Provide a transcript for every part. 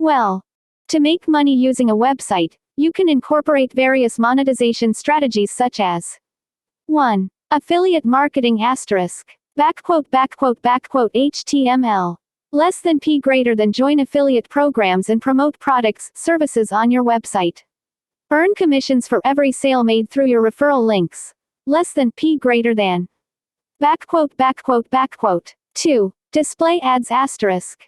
Well, to make money using a website, you can incorporate various monetization strategies such as 1. Affiliate marketing asterisk. HTML. Less than P greater than join affiliate programs and promote products, services on your website. Earn commissions for every sale made through your referral links. Less than P greater than. 2. Display ads asterisk.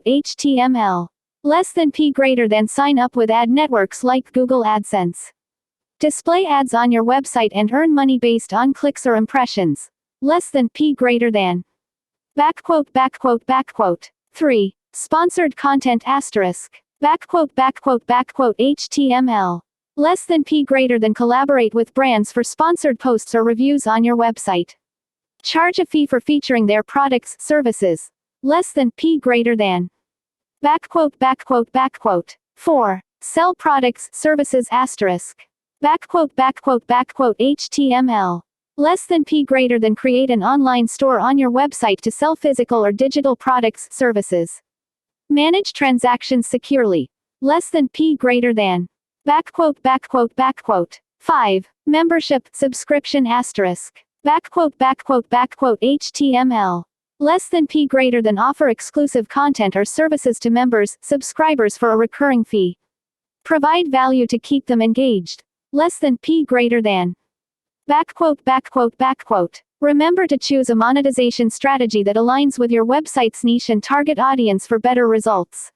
HTML. Less than P greater than sign up with ad networks like Google AdSense. Display ads on your website and earn money based on clicks or impressions. Less than P greater than. 3. Sponsored content asterisk. HTML. Less than P greater than collaborate with brands for sponsored posts or reviews on your website. Charge a fee for featuring their products, services. Less than P greater than. 4. Sell products, services asterisk. HTML. Less than P greater than create an online store on your website to sell physical or digital products, services. Manage transactions securely. Less than P greater than. 5. Membership, subscription asterisk. HTML. Less than P greater than offer exclusive content or services to members, subscribers for a recurring fee. Provide value to keep them engaged. Less than P greater than. Remember to choose a monetization strategy that aligns with your website's niche and target audience for better results.